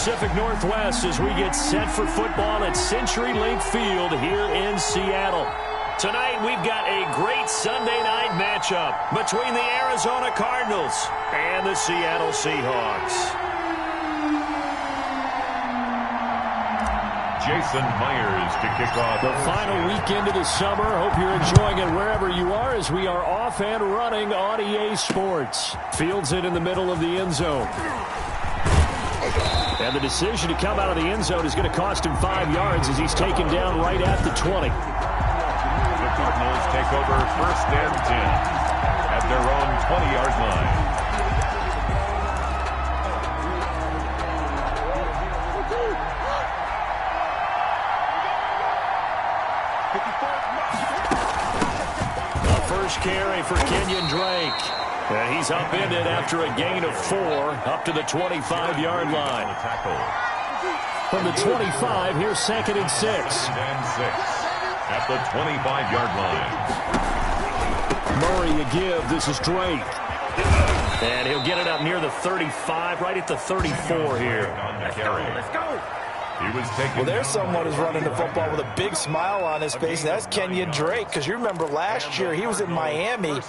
Pacific Northwest as we get set for football at CenturyLink Field here in Seattle. Tonight we've got a great Sunday night matchup between the Arizona Cardinals and the Seattle Seahawks. Jason Myers to kick off. The final weekend of the summer. Hope you're enjoying it wherever you are as we are off and running on EA Sports. Fields it in the middle of the end zone. And the decision to come out of the end zone is going to cost him 5 yards as he's taken down right at the 20. The Cardinals take over 1st and 10 at their own 20-yard line. First carry for Kenyon Drake. And he's upended after a gain of 4 up to the 25-yard line. From the 25, here's 2nd and 6. At the 25-yard line. Murray a give. This is Drake. And he'll get it up near the 35, right at the 34 here. Let's go. Well, there's someone who's running the football with a big smile on his face, and that's Kenyon Drake, because you remember last year he was in Miami,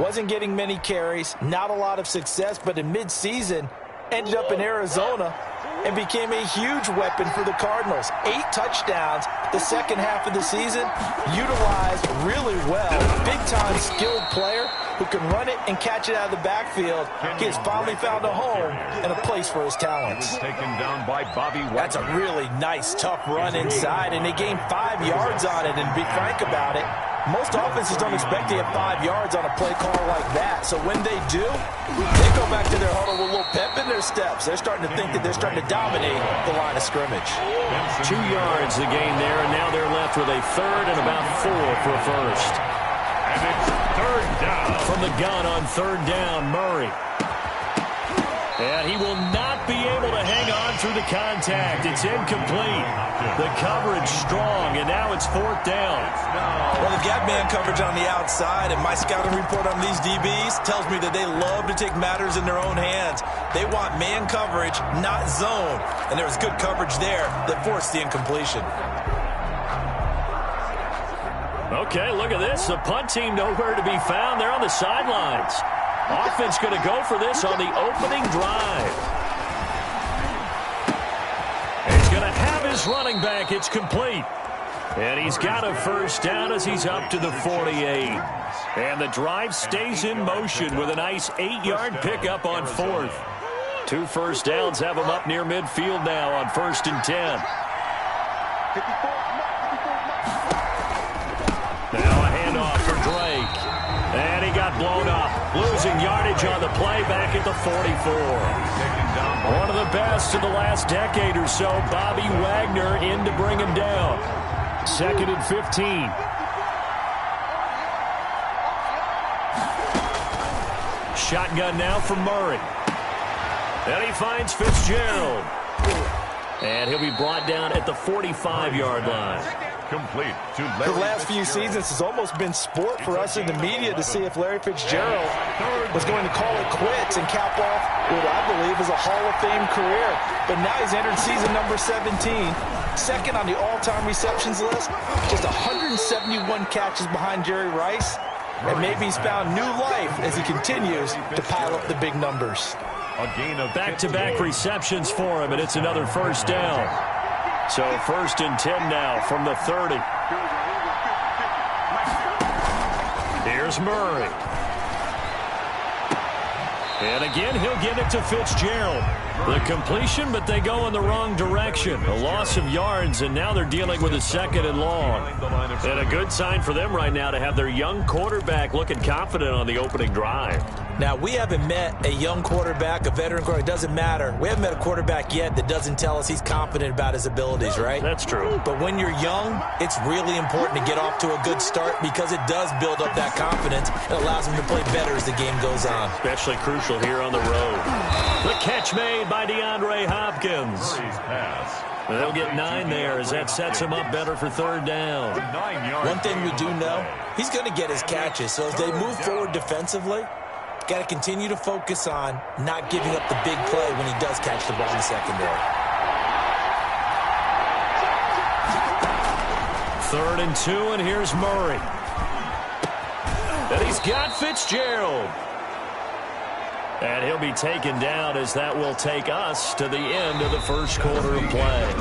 wasn't getting many carries, not a lot of success, but in midseason ended up in Arizona and became a huge weapon for the Cardinals. 8 touchdowns the second half of the season, utilized really well. Big-time skilled player who can run it and catch it out of the backfield. He has finally found a home and a place for his talents. Taken down by Bobby Wagner. That's a really nice, tough run inside, and they gained 5 yards on it. And to be frank about it, most offenses don't expect to get 5 yards on a play call like that. So when they do, they go back to their huddle with a little pep in their steps. They're starting to think that they're starting to dominate the line of scrimmage. 2 yards the gain there, and now they're left with a 3rd and about 4 for a first. And it's 3rd down. From the gun on 3rd down, Murray. And he will not be able to hang on through the contact. It's incomplete. The coverage strong, and now it's 4th down. Well, they've got man coverage on the outside, and my scouting report on these DBs tells me that they love to take matters in their own hands. They want man coverage, not zone. And there was good coverage there that forced the incompletion. Okay, look at this. The punt team nowhere to be found. They're on the sidelines. Offense going to go for this on the opening drive. He's going to have his running back. It's complete. And he's got a 1st down as he's up to the 48. And the drive stays in motion with a nice 8-yard pickup on 4th. 2 first downs have him up near midfield now on 1st and 10. Now a handoff for Drake. And he got blown up. Losing yardage on the play back at the 44. One of the best of the last decade or so. Bobby Wagner in to bring him down. 2nd and 15. Shotgun now for Murray. And he finds Fitzgerald. And he'll be brought down at the 45-yard line. Complete to The last few seasons has almost been sport for us in the media to see if Larry Fitzgerald was going to call it quits and cap off what I believe is a Hall of Fame career. But now he's entered season number 17, 2nd on the all-time receptions list, just 171 catches behind Jerry Rice, and maybe he's found new life as he continues to pile up the big numbers. A gain of back-to-back receptions for him, and it's another 1st down. So 1st and 10 now from the 30. Here's Murray. And again, he'll give it to Fitzgerald. The completion, but they go in the wrong direction. A loss of yards, and now they're dealing with a 2nd and long. And a good sign for them right now to have their young quarterback looking confident on the opening drive. Now, we haven't met a young quarterback, a veteran quarterback. It doesn't matter. We haven't met a quarterback yet that doesn't tell us he's confident about his abilities, right? That's true. But when you're young, it's really important to get off to a good start because it does build up that confidence. It allows him to play better as the game goes on. Especially crucial here on the road. The catch made by DeAndre Hopkins. They'll get 9 there as that sets him up better for 3rd down. One thing we do know, he's going to get his catches. So as they move forward defensively, got to continue to focus on not giving up the big play when he does catch the ball in the secondary. 3rd and 2, and here's Murray. And he's got Fitzgerald. And he'll be taken down as that will take us to the end of the first quarter of play.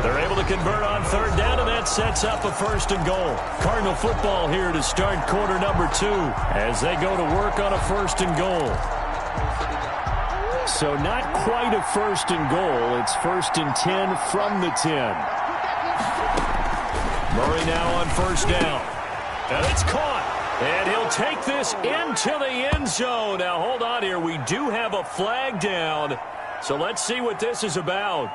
They're able to convert on 3rd down, and that sets up a 1st and goal. Cardinal football here to start quarter number 2 as they go to work on a 1st and goal. So not quite a 1st and goal. It's 1st and 10 from the 10. Murray now on 1st down. And it's caught. And he'll take this into the end zone. Now, hold on here. We do have a flag down. So let's see what this is about.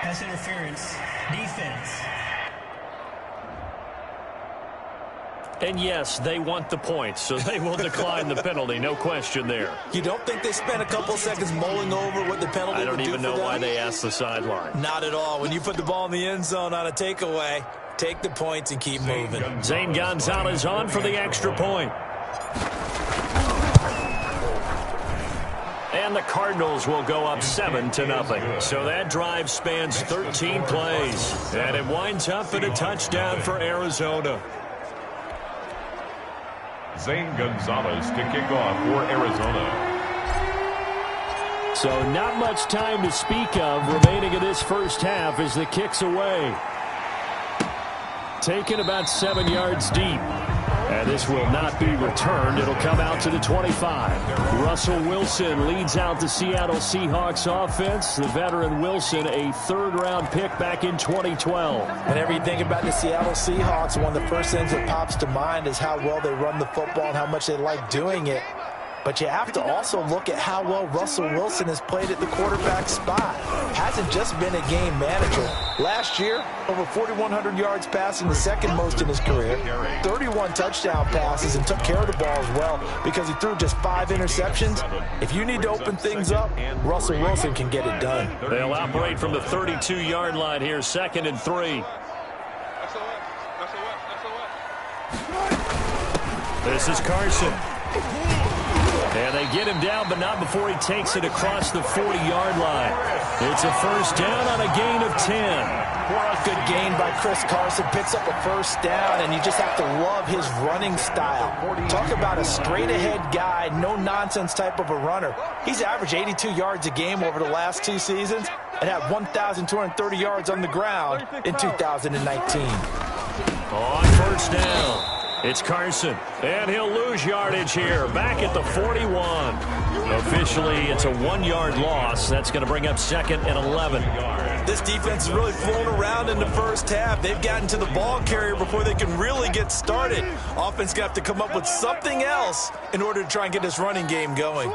Pass interference. Defense. And yes, they want the points, so they will decline the penalty. No question there. You don't think they spent a couple seconds mulling over what the penalty would do? I don't even know why they asked the sideline. Not at all. When you put the ball in the end zone on a takeaway, take the points and keep moving. Zane Gonzalez on for the extra point. And the Cardinals will go up 7-0. So that drive spans 13 plays. And it winds up in a touchdown for Arizona. Zane Gonzalez to kick off for Arizona. So not much time to speak of remaining in this first half as the kick's away. Taken about 7 yards deep. And this will not be returned. It'll come out to the 25. Russell Wilson leads out the Seattle Seahawks offense. The veteran Wilson, a 3rd-round pick back in 2012. Whenever you think about the Seattle Seahawks, one of the first things that pops to mind is how well they run the football and how much they like doing it. But you have to also look at how well Russell Wilson has played at the quarterback spot. Hasn't just been a game manager. Last year, over 4,100 yards passing, the 2nd most in his career. 31 touchdown passes and took care of the ball as well because he threw just 5 interceptions. If you need to open things up, Russell Wilson can get it done. They'll operate from the 32-yard line here, 2nd and 3. This is Carson. And they get him down, but not before he takes it across the 40-yard line. It's a 1st down on a gain of 10. Good gain by Chris Carson. Picks up a 1st down, and you just have to love his running style. Talk about a straight-ahead guy, no-nonsense type of a runner. He's averaged 82 yards a game over the last 2 seasons and had 1,230 yards on the ground in 2019. On 1st down. It's Carson, and he'll lose yardage here, back at the 41. Officially, it's a 1-yard loss. That's going to bring up 2nd and 11. This defense has really flown around in the first half. They've gotten to the ball carrier before they can really get started. Offense going to have to come up with something else in order to try and get this running game going.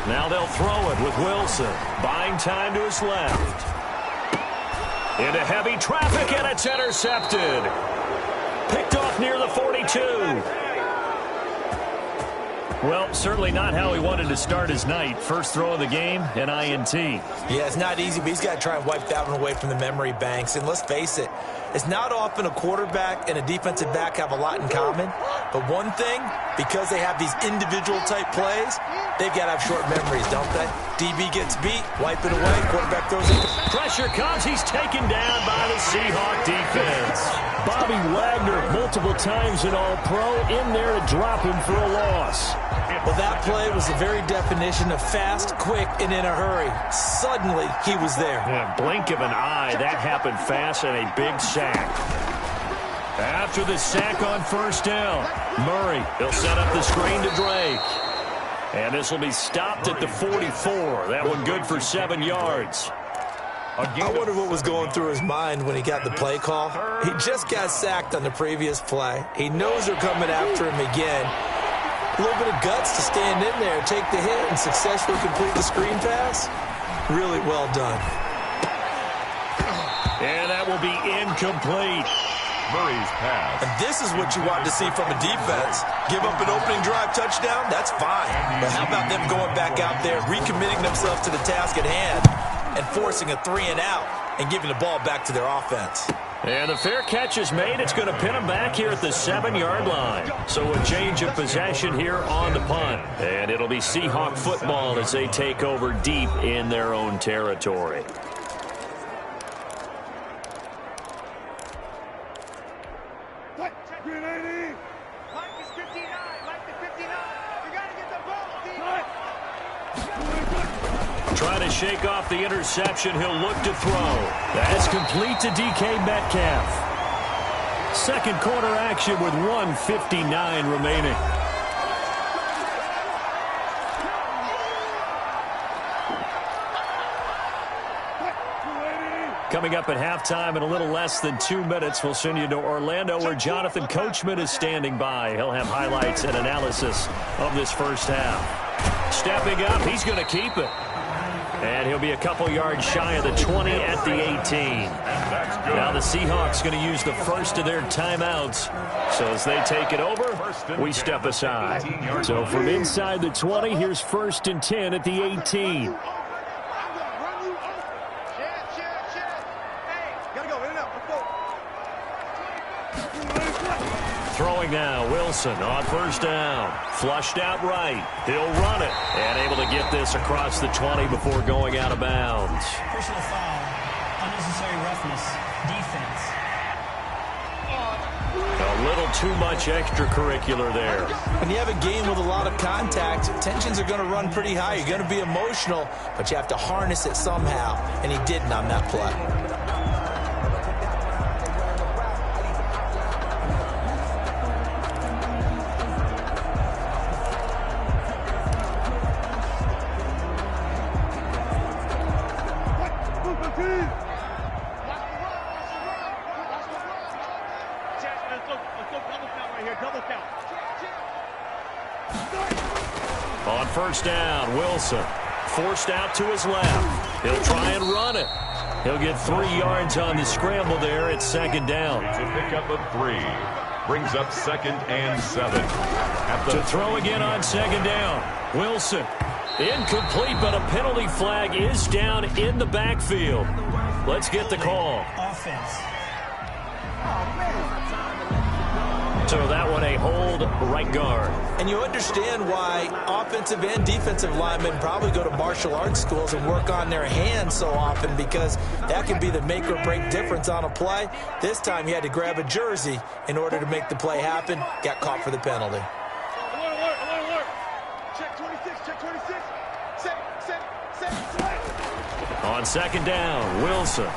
Now they'll throw it with Wilson, buying time to his left. Into heavy traffic, and it's intercepted. Picked off near the 42. Well, certainly not how he wanted to start his night. First throw of the game, an INT. Yeah, it's not easy, but he's got to try and wipe that one away from the memory banks. And let's face it, it's not often a quarterback and a defensive back have a lot in common. But one thing, because they have these individual type plays, they've got to have short memories, don't they? DB gets beat, wipe it away, quarterback throws it. Pressure comes, he's taken down by the Seahawk defense. Bobby Wagner, multiple times an All-Pro, in there to drop him for a loss. Well, that play was the very definition of fast, quick, and in a hurry. Suddenly, he was there. Yeah, blink of an eye, that happened fast, and a big sack. After the sack on 1st down, Murray, he'll set up the screen to Drake. And this will be stopped at the 44. That one good for 7 yards. I wonder what was going through his mind when he got the play call. He just got sacked on the previous play. He knows they're coming after him again. A little bit of guts to stand in there, take the hit, and successfully complete the screen pass. Really well done. And that will be incomplete. Murray's pass. And this is what you want to see from a defense. Give up an opening drive touchdown, that's fine. But how about them going back out there, recommitting themselves to the task at hand, and forcing a 3-and-out and giving the ball back to their offense? And the fair catch is made. It's going to pin him back here at the 7-yard line. So a change of possession here on the punt. And it'll be Seahawk football as they take over deep in their own territory. Trying to shake off the interception. He'll look to throw. That's complete to DK Metcalf. Second quarter action with 1:59 remaining. Coming up at halftime in a little less than 2 minutes, we'll send you to Orlando where Jonathan Coachman is standing by. He'll have highlights and analysis of this first half. Stepping up, he's going to keep it. And he'll be a couple yards shy of the 20 at the 18. Now the Seahawks going to use the first of their timeouts. So as they take it over, we step aside. So from inside the 20, here's 1st and 10 at the 18. Throwing now, Wilson on 1st down. Flushed out right. He'll run it. And able to get this across the 20 before going out of bounds. Personal foul. Unnecessary roughness. Defense. A little too much extracurricular there. When you have a game with a lot of contact, tensions are going to run pretty high. You're going to be emotional, but you have to harness it somehow. And he didn't on that play. On 1st down, Wilson forced out to his left. He'll try and run it. He'll get 3 yards on the scramble there at 2nd down. It's a pickup of 3. Brings up 2nd and 7. To throw again on 2nd down. Wilson. Incomplete, but a penalty flag is down in the backfield. Let's get the call. Offense. So that one a hold right guard. And you understand why offensive and defensive linemen probably go to martial arts schools and work on their hands so often, because that can be the make or break difference on a play. This time he had to grab a jersey in order to make the play happen. Got caught for the penalty. Alert. Check 26, check 26. Set. On 2nd down, Wilson.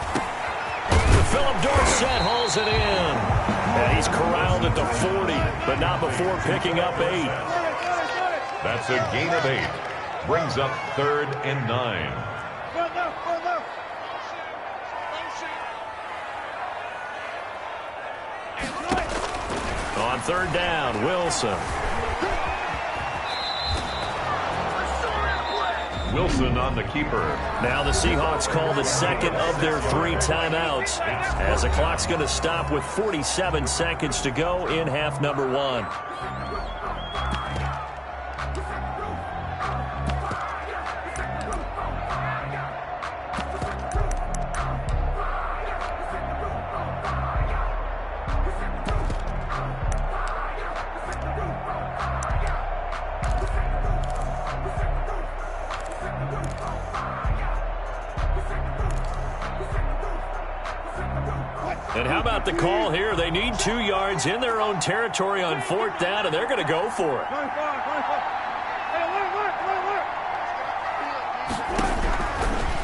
Philip Dorsett hauls it in. And he's corralled at the 40, but not before picking up 8. That's a gain of 8. Brings up 3rd and 9. On 3rd down, Wilson. Wilson on the keeper. Now the Seahawks call the 2nd of their 3 timeouts, as the clock's going to stop with 47 seconds to go in half number 1. And how about the call here? They need 2 yards in their own territory on 4th down, and they're going to go for it.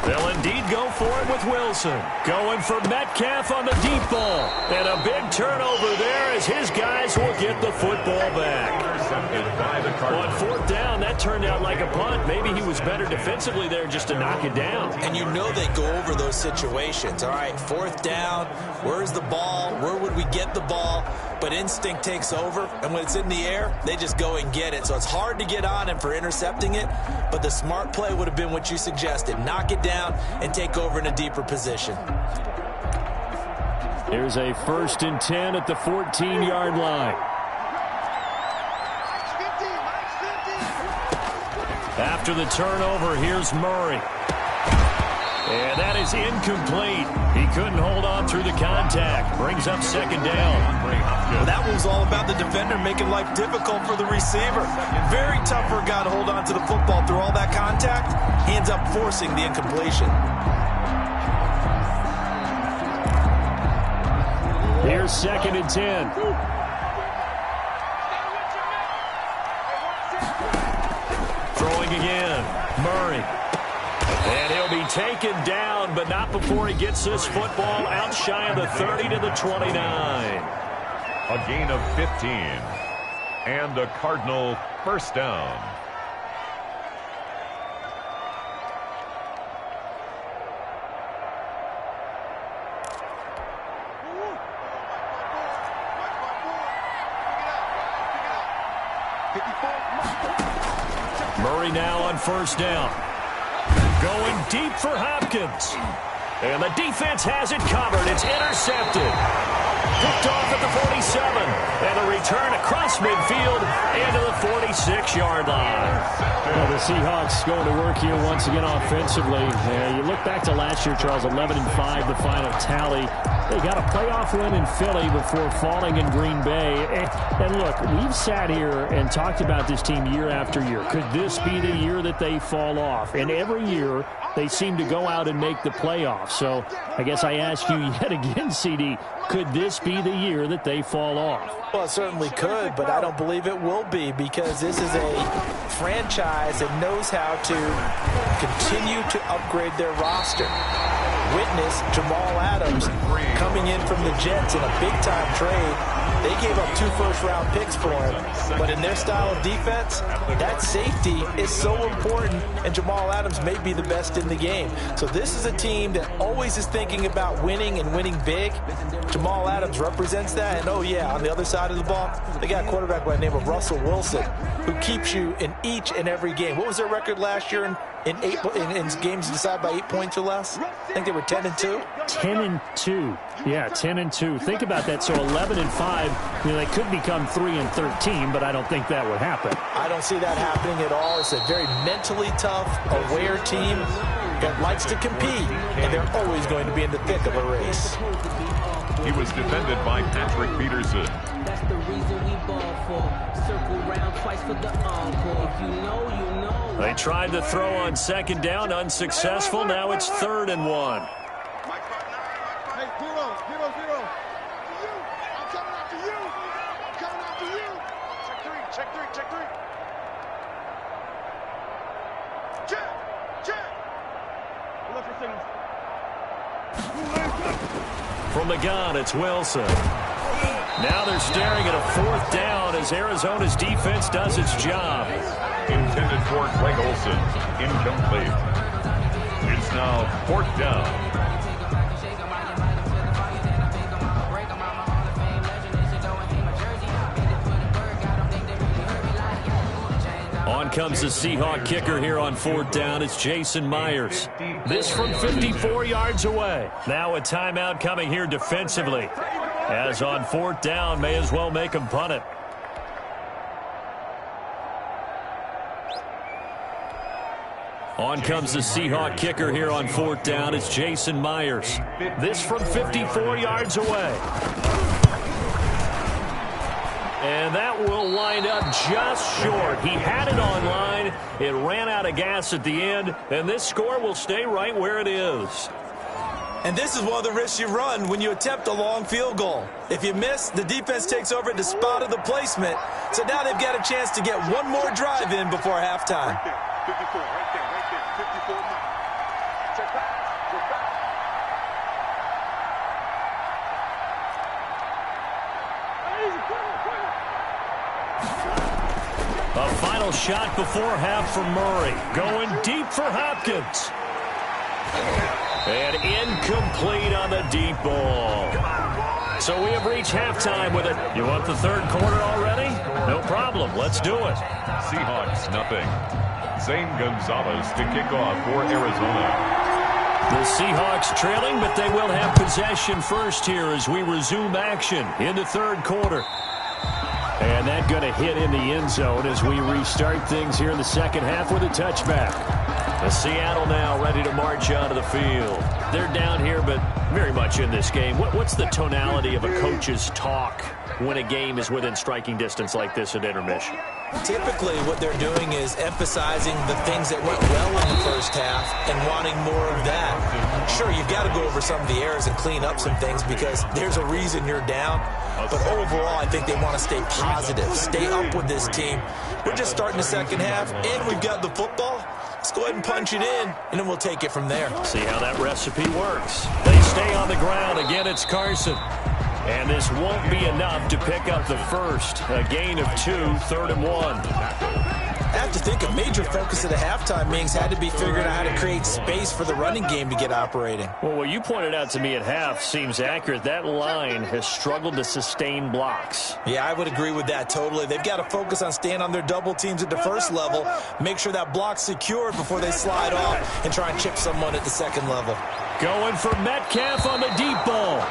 They'll indeed go for it with Wilson. Going for Metcalf on the deep ball. And a big turnover there as his guys will get the football back. On 4th down, that turned out like a punt. Maybe he was better defensively there just to knock it down. And you know they go over those situations. All right, 4th down, where's the ball? Where would we get the ball? But instinct takes over, and when it's in the air, they just go and get it. So it's hard to get on him for intercepting it, but the smart play would have been what you suggested. Knock it down and take over in a deeper position. Here's a 1st and 10 at the 14-yard line. After the turnover, here's Murray. And that is incomplete. He couldn't hold on through the contact. Brings up second down. Well, that was all about the defender making life difficult for the receiver. Very tough for a guy to hold on to the football through all that contact. He ends up forcing the incompletion. Here's 2nd and 10. Throwing again. Murray. And he'll be taken down, but not before he gets this football out shy of the 30 to the 29. A gain of 15. And a Cardinal first down. Murray now on first down. Going deep for Hopkins. And the defense has it covered. It's intercepted. Picked off at the 47. And a return across midfield into the 46-yard line. Well, the Seahawks going to work here once again offensively. You look back to last year, Charles, 11-5, the final tally. They got a playoff win in Philly before falling in Green Bay. And look, we've sat here and talked about this team year after year. Could this be the year that they fall off? And every year, they seem to go out and make the playoffs. So I guess I ask you yet again, CD, could this be the year that they fall off? Well, it certainly could, but I don't believe it will be because this is a franchise that knows how to continue to upgrade their roster. Witness Jamal Adams coming in from the Jets in a big-time trade. They gave up 2 first-round picks for him, but in their style of defense, that safety is so important, and Jamal Adams may be the best in the game. So this is a team that always is thinking about winning and winning big. Jamal Adams represents that, and oh yeah, on the other side of the ball, they got a quarterback by the name of Russell Wilson, who keeps you in each and every game. What was their record last year in games decided by 8 points or less? I think they were 10-2. 10-2. Yeah, 10-2. Think about that. So 11-5. They could become 3-13, but I don't think that would happen. I don't see that happening at all. It's a very mentally tough, aware team that likes to compete, and they're always going to be in the thick of a race. He was defended by Patrick Peterson. That's the reason we ball for. Circle round twice for the encore. If you know, you know. They tried to throw on second down, unsuccessful. Now it's 3rd and 1. Hey, 0, 0, 0. I'm coming after you. I'm coming after you. Check 3, check 3, check 3. Check. Look for signals. From the gun, it's Wilson. Now they're staring at a 4th down as Arizona's defense does its job. Intended for Greg Olsen. Incomplete. It's now 4th down. On comes the Seahawk kicker here on 4th down. It's Jason Myers. This from 54 yards away. Now a timeout coming here defensively. As on 4th down, may as well make him punt it. On comes the Seahawk kicker here on 4th down. It's Jason Myers. This from 54 yards away. And that will wind up just short. He had it on line. It ran out of gas at the end, and this score will stay right where it is. And this is one of the risks you run when you attempt a long field goal. If you miss, the defense takes over at the spot of the placement. So now they've got a chance to get one more drive in before halftime. 54, right there, 54 now. Check back. A final shot before half for Murray. Going deep for Hopkins. And incomplete on the deep ball. So we have reached halftime with it. You want the 3rd quarter already? No problem. Let's do it. Seahawks nothing. Zane Gonzalez to kick off for Arizona. The Seahawks trailing, but they will have possession first here as we resume action in the 3rd quarter. And that going to hit in the end zone as we restart things here in the second half with a touchback. Seattle now ready to march onto the field. They're down here, but very much in this game. What's the tonality of a coach's talk when a game is within striking distance like this at intermission? Typically, what they're doing is emphasizing the things that went well in the first half and wanting more of that. Sure, you've got to go over some of the errors and clean up some things because there's a reason you're down. But overall, I think they want to stay positive, stay up with this team. We're just starting the second half, and we've got the football. Let's go ahead and punch it in, and then we'll take it from there. See how that recipe works. They stay on the ground. Again, it's Carson. And this won't be enough to pick up the first. A gain of 2, 3rd and 1. I have to think a major focus of the halftime meetings had to be figuring out how to create space for the running game to get operating. Well, what you pointed out to me at half seems accurate. That line has struggled to sustain blocks. Yeah, I would agree with that totally. They've got to focus on staying on their double teams at the first level, make sure that block's secured before they slide off and try and chip someone at the second level. Going for Metcalf on the deep ball.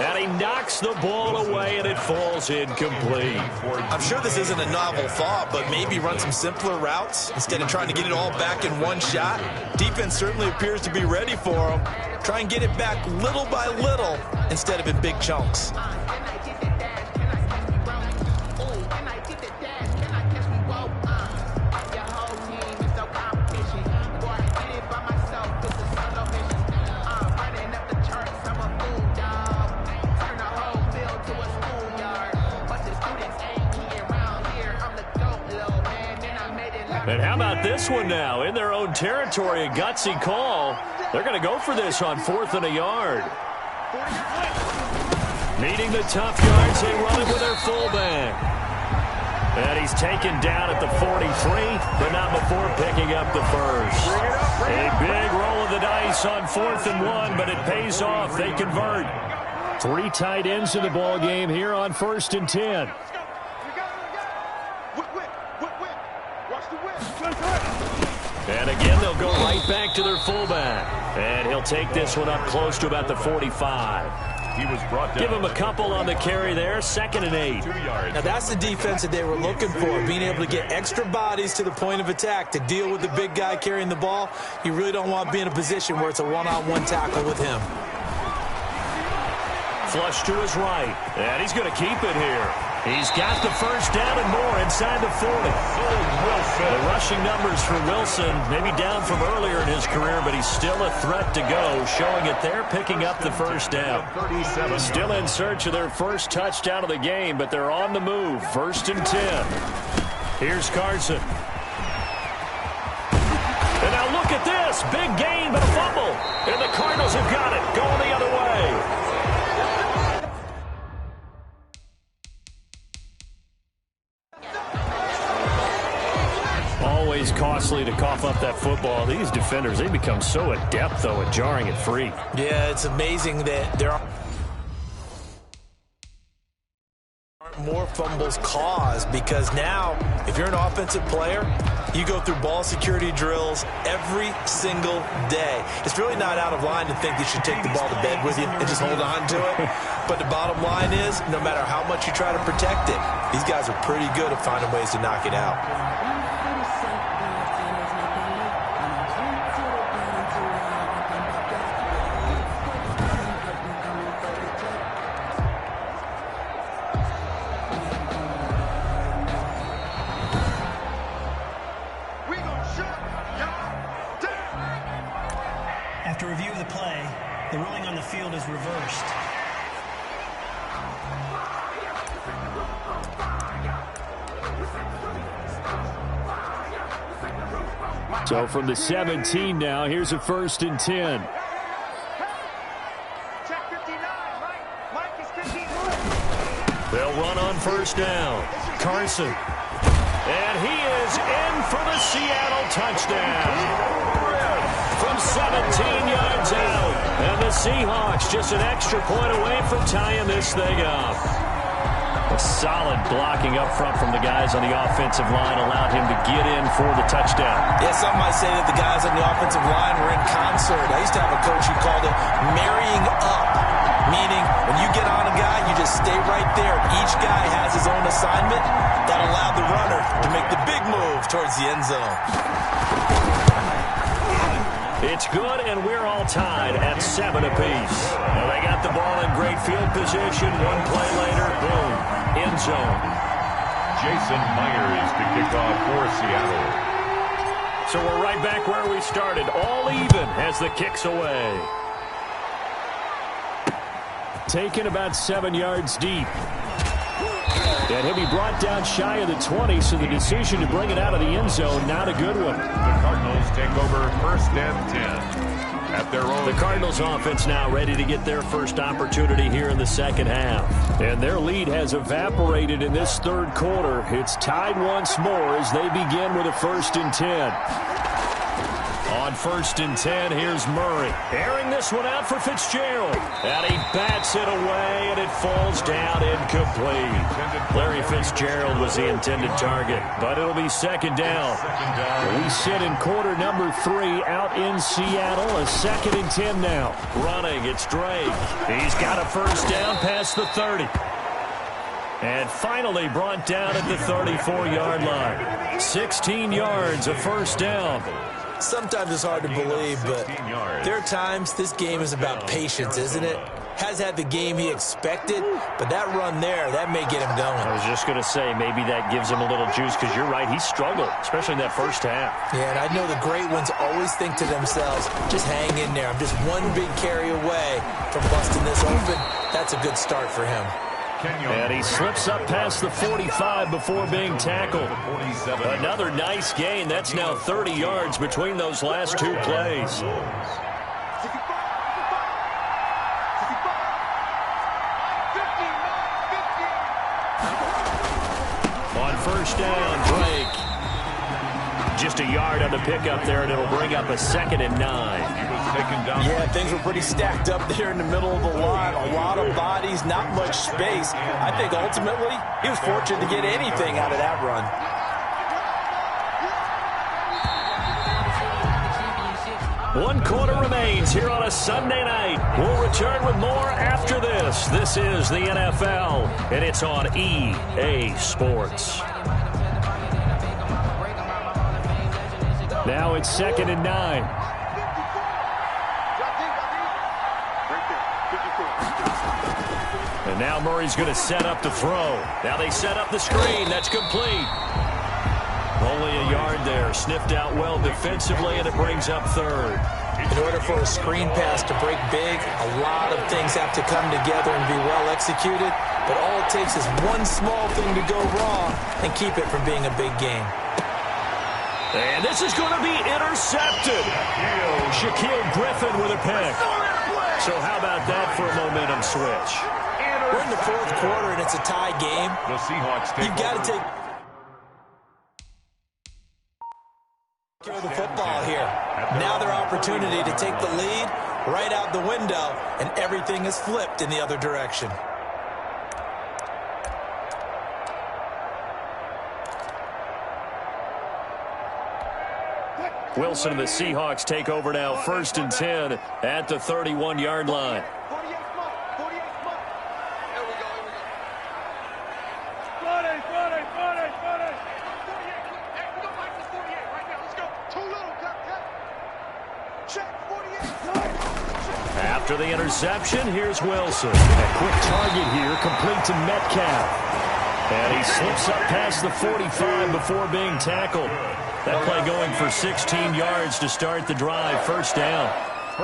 And he knocks the ball away, and it falls incomplete. I'm sure this isn't a novel thought, but maybe run some simpler routes instead of trying to get it all back in one shot. Defense certainly appears to be ready for him. Try and get it back little by little instead of in big chunks. And how about this one now? In their own territory, a gutsy call. They're going to go for this on 4th and a yard. Meeting the tough yards, they run it with their fullback. And he's taken down at the 43, but not before picking up the first. A big roll of the dice on 4th and 1, but it pays off. They convert. 3 tight ends in the ball game here on 1st and 10. And again, they'll go right back to their fullback. And he'll take this one up close to about the 45. He was brought down. Give him a couple on the carry there. 2nd and 8. 2 yards. Now, that's the defense that they were looking for, being able to get extra bodies to the point of attack to deal with the big guy carrying the ball. You really don't want to be in a position where it's a one-on-one tackle with him. Flush to his right. And he's going to keep it here. He's got the first down and more inside the 40. The rushing numbers for Wilson, maybe down from earlier in his career, but he's still a threat to go, showing it there, picking up the first down. Still in search of their first touchdown of the game, but they're on the move. 1st and 10. Here's Carson. And now look at this. Big gain, but a fumble. And the Cardinals have got it, going the other way. Always costly to cough up that football. These defenders, they become so adept, though, at jarring it free. Yeah, it's amazing that there aren't more fumbles caused, because now, if you're an offensive player, you go through ball security drills every single day. It's really not out of line to think you should take the ball to bed with you and just hold on to it. But the bottom line is, no matter how much you try to protect it, these guys are pretty good at finding ways to knock it out. After review of the play, the ruling on the field is reversed. So from the 17 now, here's a 1st and 10. They'll run on 1st down. Carson. And he is in for the Seattle touchdown. From 17 yards out. And the Seahawks just an extra point away from tying this thing up. A solid blocking up front from the guys on the offensive line allowed him to get in for the touchdown. Yeah, some might say that the guys on the offensive line were in concert. I used to have a coach who called it marrying up, meaning when you get on a guy, you just stay right there. Each guy has his own assignment that allowed the runner to make the big move towards the end zone. It's good, and we're all tied at 7 apiece. Well, they got the ball in great field position. One play later, boom, end zone. Jason Myers to kick off for Seattle. So we're right back where we started, all even as the kick's away. Taken about 7 yards deep. And he'll be brought down shy of the 20, so the decision to bring it out of the end zone, not a good one. The Cardinals take over 1st and 10 at their own. The Cardinals offense now ready to get their first opportunity here in the second half. And their lead has evaporated in this third quarter. It's tied once more as they begin with a 1st and 10. On 1st and 10, here's Murray. Airing this one out for Fitzgerald. And he bats it away, and it falls down incomplete. Larry Fitzgerald was the intended target, but it'll be 2nd down. We sit in quarter number 3 out in Seattle. A 2nd and 10 now. Running, it's Drake. He's got a 1st down past the 30. And finally brought down at the 34-yard line. 16 yards, a 1st down. Sometimes it's hard to believe, but there are times this game is about patience, isn't it? Has had the game he expected, but that run there, that may get him going. I was just going to say, maybe that gives him a little juice, because you're right, he struggled, especially in that first half. Yeah, and I know the great ones always think to themselves, just hang in there. I'm just one big carry away from busting this open. That's a good start for him. And he slips up past the 45 before being tackled. Another nice gain. That's now 30 yards between those last 2 plays. On 1st down, Drake. Just a yard on the pickup there, and it'll bring up a 2nd and 9. Yeah, things were pretty stacked up there in the middle of the line. A lot of bodies, not much space. I think ultimately he was fortunate to get anything out of that run. One quarter remains here on a Sunday night. We'll return with more after this. This is the NFL, and it's on EA Sports. Now it's 2nd and 9. And now Murray's going to set up the throw. Now they set up the screen. That's complete. Only a yard there. Sniffed out well defensively, and it brings up 3rd. In order for a screen pass to break big, a lot of things have to come together and be well executed. But all it takes is one small thing to go wrong and keep it from being a big game. And this is going to be intercepted. Shaquille Griffin with a pick. So how about that for a momentum switch? We're in the 4th quarter, and it's a tie game. The Seahawks take You've got to take care of the football here. Now their opportunity to take the lead right out the window, and everything is flipped in the other direction. Wilson and the Seahawks take over now, 1st and 10 at the 31-yard line. After the interception, here's Wilson. A quick target here, complete to Metcalf. And he slips up past the 45 before being tackled. That play going for 16 yards to start the drive. 1st down.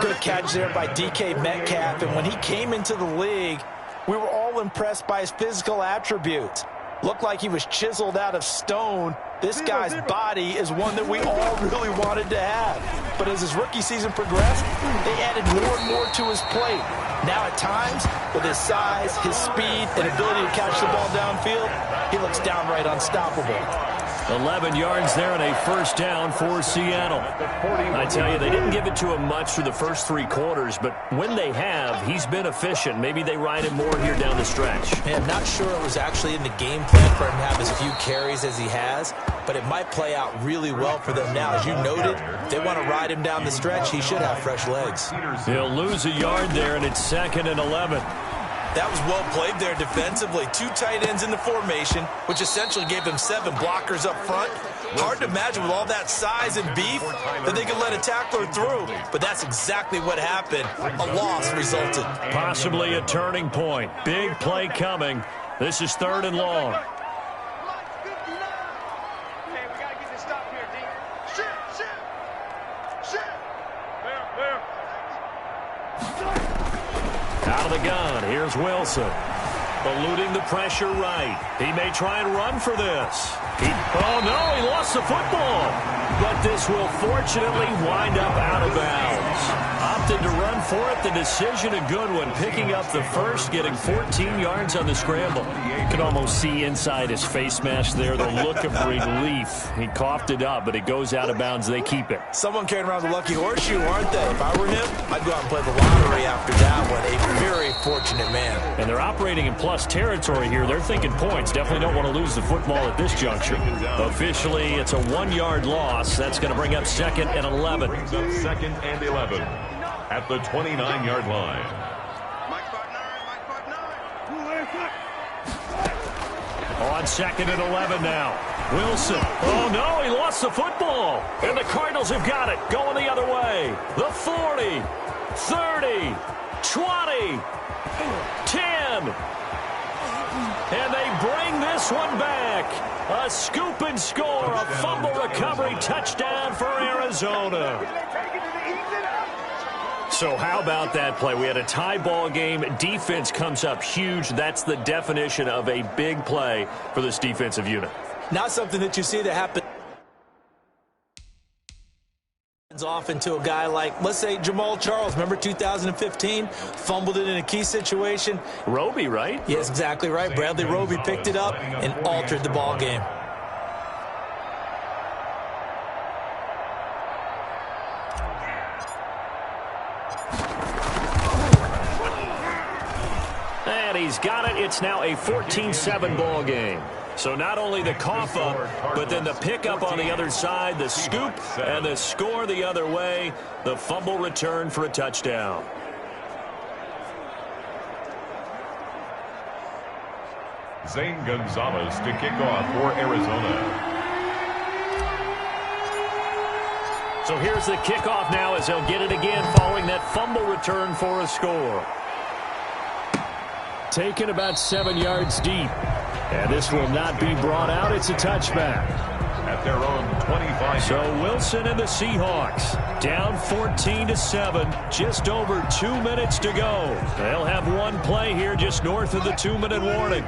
Good catch there by DK Metcalf. And when he came into the league, we were all impressed by his physical attributes. Looked like he was chiseled out of stone. This guy's body is one that we all really wanted to have. But as his rookie season progressed, they added more and more to his plate. Now at times, with his size, his speed, and ability to catch the ball downfield, he looks downright unstoppable. 11 yards there and a 1st down for Seattle. I tell you, they didn't give it to him much for the first 3 quarters, but when they have, he's been efficient. Maybe they ride him more here down the stretch. Yeah, I'm not sure it was actually in the game plan for him to have as few carries as he has, but it might play out really well for them now. As you noted, if they want to ride him down the stretch, he should have fresh legs. He'll lose a yard there, and it's 2nd and 11. That was well played there defensively. 2 tight ends in the formation, which essentially gave them 7 blockers up front. Hard to imagine with all that size and beef that they could let a tackler through, but that's exactly what happened. A loss resulted. Possibly a turning point. Big play coming. This is 3rd and long. Out of the gun, here's Wilson. Eluding the pressure right. He may try and run for this. Oh, no, he lost the football. But this will fortunately wind up out of bounds. Opted to run for it. The decision a good one. Picking up the first, getting 14 yards on the scramble. You can almost see inside his face mask there the look of relief. He coughed it up, but it goes out of bounds. They keep it. Someone carrying around the lucky horseshoe, aren't they? If I were him, I'd go out and play the lottery after that one. A very fortunate man. And they're operating in plus territory here. They're thinking points. Definitely don't want to lose the football at this juncture. Officially, it's a 1-yard loss. That's going to bring up 2nd and 11. Brings up 2nd and 11 at the 29-yard line. On 2nd and 11 now. Wilson. Oh, no, he lost the football. And the Cardinals have got it. Going the other way. The 40, 30, 20, 10. And they bring this one back. A scoop and score, a fumble recovery touchdown for Arizona. So how about that play? We had a tie ball game. Defense comes up huge. That's the definition of a big play for this defensive unit. Not something that you see that happen off into a guy like, let's say, Jamal Charles. Remember 2015? Fumbled it in a key situation. Roby, right? Yes, exactly right. Bradley Roby picked it up and altered the ball game. And he's got it. It's now a 14-7 ball game. So not only the cough up, but then the pickup on the other side, the scoop, and the score the other way. The fumble return for a touchdown. Zane Gonzalez to kick off for Arizona. So here's the kickoff now as they'll get it again following that fumble return for a score. Taken about 7 yards deep. And this will not be brought out. It's a touchback. At their own 25. So Wilson and the Seahawks down 14-7. Just over 2 minutes to go. They'll have one play here just north of the 2-minute warning.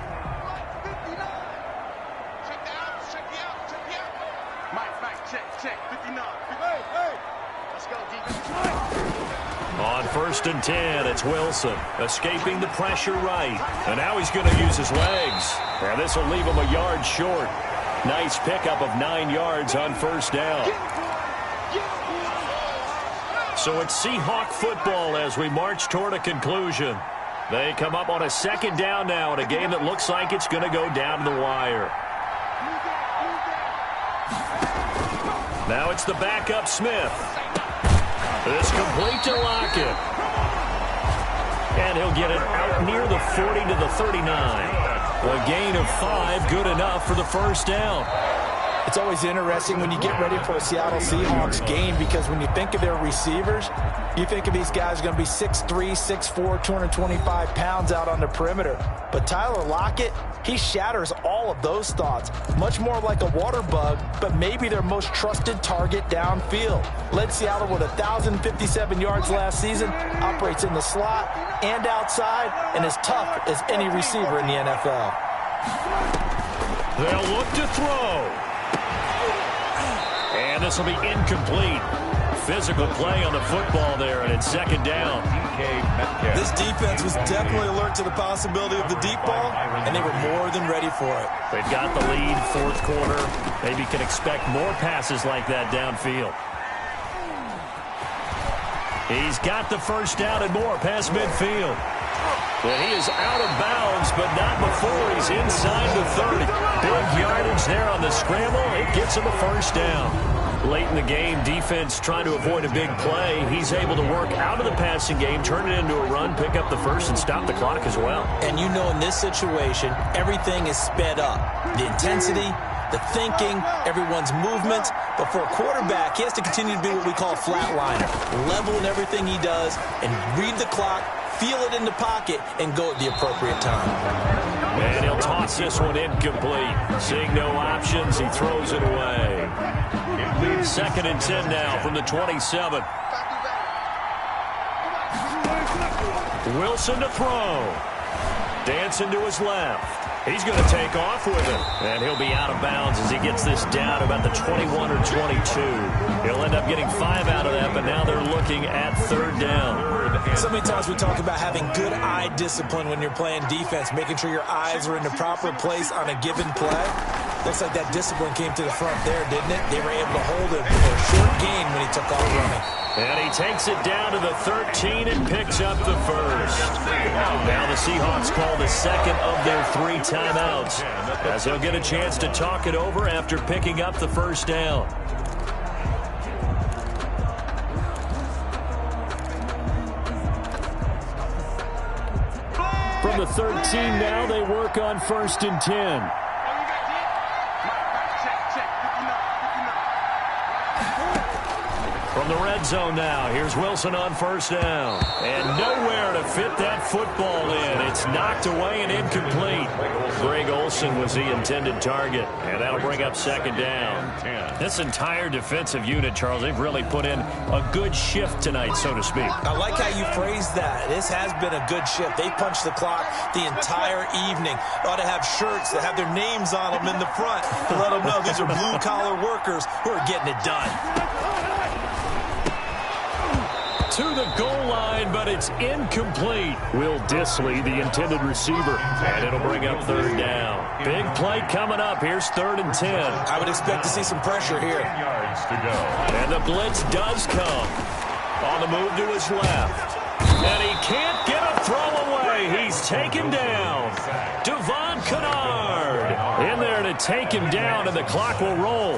On 1st and 10, it's Wilson escaping the pressure right. And now he's going to use his legs. And this will leave him a yard short. Nice pickup of 9 yards on 1st down. So it's Seahawk football as we march toward a conclusion. They come up on a 2nd down now in a game that looks like it's going to go down to the wire. Now it's the backup Smith. It's complete to Lockett. And he'll get it out near the 40 to the 39. A gain of 5, good enough for the 1st down. It's always interesting when you get ready for a Seattle Seahawks game because when you think of their receivers, you think of these guys going to be 6'3", 6'4", 225 pounds out on the perimeter. But Tyler Lockett, he shatters all of those thoughts. Much more like a water bug, but maybe their most trusted target downfield. Led Seattle with 1,057 yards last season, operates in the slot and outside, and is tough as any receiver in the NFL. They'll look to throw. And this will be incomplete. Physical play on the football there, and it's 2nd down. This defense was definitely alert to the possibility of the deep ball, and they were more than ready for it. They've got the lead, 4th quarter. Maybe can expect more passes like that downfield. He's got the 1st down and more past midfield. Well, he is out of bounds, but not before he's inside the 30. Big yardage there on the scramble. It gets him a 1st down. Late in the game, defense trying to avoid a big play. He's able to work out of the passing game, turn it into a run, pick up the first, and stop the clock as well. And you know in this situation, everything is sped up. The intensity, the thinking, everyone's movements. But for a quarterback, he has to continue to be what we call a flatliner. Level in everything he does and read the clock, feel it in the pocket, and go at the appropriate time. And he'll toss this one incomplete. Seeing no options, he throws it away. 2nd and 10 now from the 27. Wilson to throw. Dancing to his left. He's going to take off with it. And he'll be out of bounds as he gets this down about the 21 or 22. He'll end up getting 5 out of that, but now they're looking at 3rd down. So many times we talk about having good eye discipline when you're playing defense, making sure your eyes are in the proper place on a given play. Looks like that discipline came to the front there, didn't it? They were able to hold him for a short gain when he took off running. And he takes it down to the 13 and picks up the first. Now the Seahawks call the second of their 3 timeouts, as they'll get a chance to talk it over after picking up the first down. From the 13 now, they work on 1st and 10. From the red zone now, here's Wilson on 1st down. And nowhere to fit that football in. It's knocked away and incomplete. Greg Olsen was the intended target, and that'll bring up 2nd down. This entire defensive unit, Charles, they've really put in a good shift tonight, so to speak. I like how you phrased that. This has been a good shift. They punched the clock the entire evening. Ought to have shirts that have their names on them in the front to let them know these are blue-collar workers who are getting it done. To the goal line, but it's incomplete. Will Dissly, the intended receiver, and it'll bring up 3rd down. Big play coming up. Here's 3rd and 10. I would expect to see some pressure here. Yards to go. And the blitz does come. On the move to his left. And he can't get a throw away. He's taken down. Devon Kennard in there to take him down, and the clock will roll.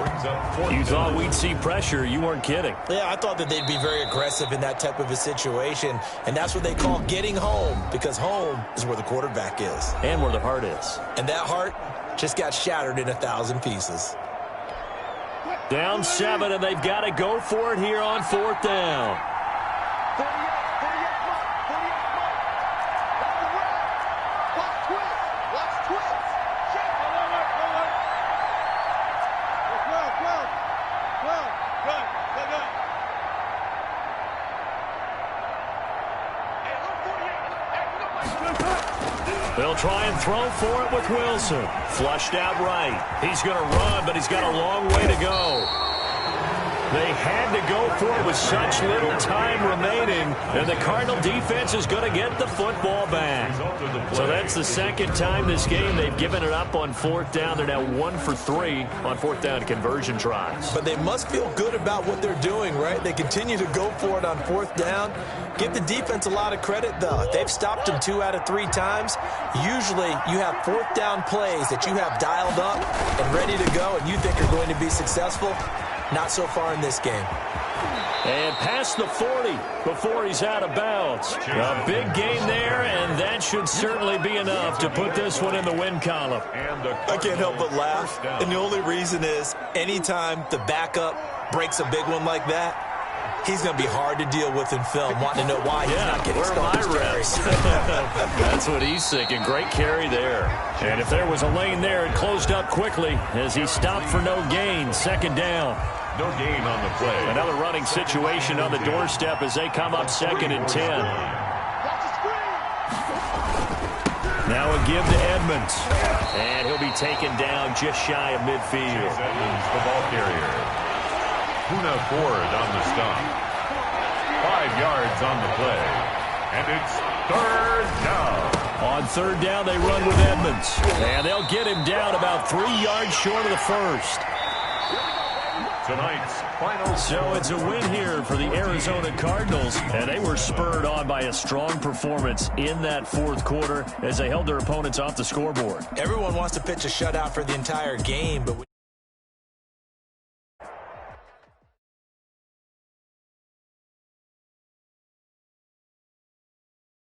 You thought we'd see pressure. You weren't kidding. Yeah, I thought that they'd be very aggressive in that type of a situation, and that's what they call getting home, because home is where the quarterback is. And where the heart is. And that heart just got shattered in 1,000 pieces. Down 7, and they've got to go for it here on 4th down. They'll try and throw for it with Wilson. Flushed out right. He's going to run, but he's got a long way to go. They had to go for it with such little time remaining, and the Cardinal defense is going to get the football back. So that's the 2nd time this game they've given it up on 4th down. They're now 1 for 3 on 4th down conversion tries. But they must feel good about what they're doing, right? They continue to go for it on 4th down. Give the defense a lot of credit, though. They've stopped them 2 out of 3 times. Usually you have 4th down plays that you have dialed up and ready to go, and you think are going to be successful. Not so far in this game. And past the 40 before he's out of bounds. A big gain there, and that should certainly be enough to put this one in the win column. I can't help but laugh, and the only reason is anytime the backup breaks a big one like that, he's going to be hard to deal with in film, wanting to know why he's not getting started. That's what he's thinking. Great carry there. And if there was a lane there, it closed up quickly as he stopped for no gain. 2nd down. No gain on the play. Another running situation on the doorstep as they come up 2nd and 10. Now a give to Edmonds. And he'll be taken down just shy of midfield. Edmonds, the ball carrier. Puna Ford on the stop. 5 yards on the play. And it's 3rd down. On 3rd down, they run with Edmonds. And they'll get him down about 3 yards short of the first. Tonight's final. So it's a win here for the Arizona Cardinals, and they were spurred on by a strong performance in that 4th quarter as they held their opponents off the scoreboard. Everyone wants to pitch a shutout for the entire game, but